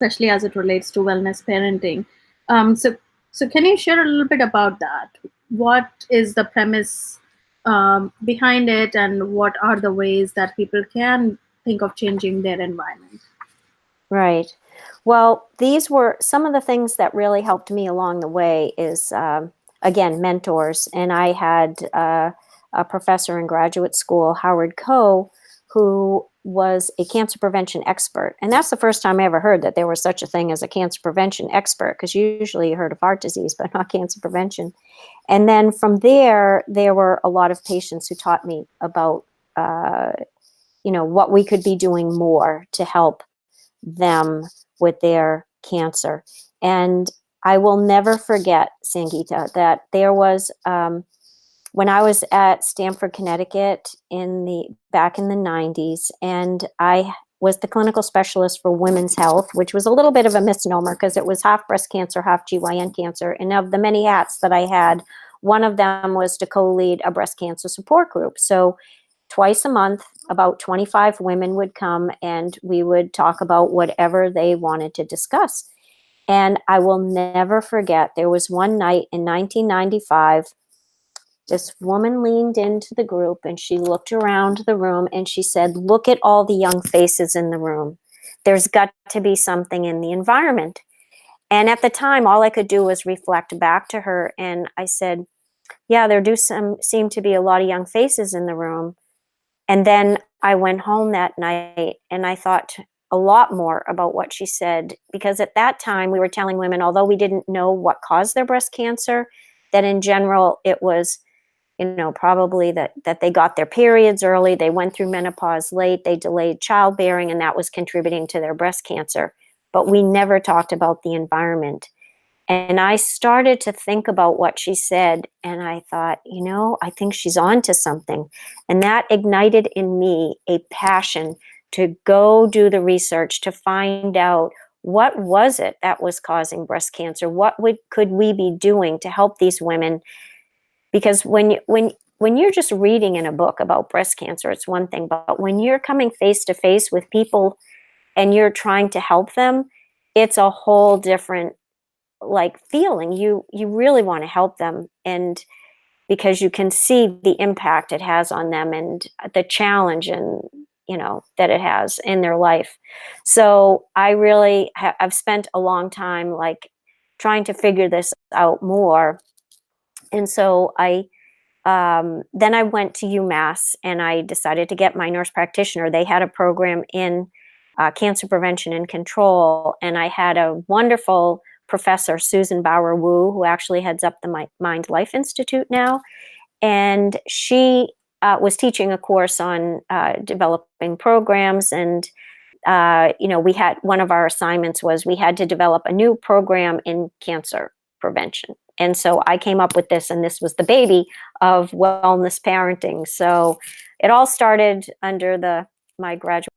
especially as it relates to wellness parenting. Um, so, so can you share a little bit about that? What is the premise behind it, and what are the ways that people can think of changing their environment? Right. Well, these were some of the things that really helped me along the way is, again, mentors. And I had a professor in graduate school, Howard Coe, who was a cancer prevention expert. And that's the first time I ever heard that there was such a thing as a cancer prevention expert, because usually you heard of heart disease, but not cancer prevention. And then from there, there were a lot of patients who taught me about, uh, what we could be doing more to help them with their cancer. And I will never forget, Sangeeta, that there was, when I was at Stamford, Connecticut back in the 90s, and I was the clinical specialist for women's health, which was a little bit of a misnomer because it was half breast cancer, half GYN cancer. And of the many hats that I had, one of them was to co-lead a breast cancer support group. So twice a month, about 25 women would come and we would talk about whatever they wanted to discuss. And I will never forget, there was one night in 1995, this woman leaned into the group and she looked around the room and she said, "Look at all the young faces in the room. There's got to be something in the environment." And at the time, all I could do was reflect back to her. And I said, "Yeah, there do seem to be a lot of young faces in the room." And then I went home that night and I thought a lot more about what she said, because at that time we were telling women, although we didn't know what caused their breast cancer, that in general it was, probably that they got their periods early, they went through menopause late, they delayed childbearing, and that was contributing to their breast cancer. But we never talked about the environment. And I started to think about what she said, and I thought, I think she's on to something. And that ignited in me a passion to go do the research to find out what was it that was causing breast cancer? Could we be doing to help these women? Because when you're just reading in a book about breast cancer, it's one thing, but when you're coming face to face with people and you're trying to help them, it's a whole different feeling. You really want to help them, and because you can see the impact it has on them and the challenge and that it has in their life. So I really I've spent a long time trying to figure this out more. And so then I went to UMass and I decided to get my nurse practitioner. They had a program in cancer prevention and control, and I had a wonderful professor, Susan Bauer Wu, who actually heads up the Mind Life Institute now. And she was teaching a course on developing programs. And, we had one of our assignments was we had to develop a new program in cancer prevention. And so I came up with this, and this was the baby of wellness parenting. So it all started under my graduate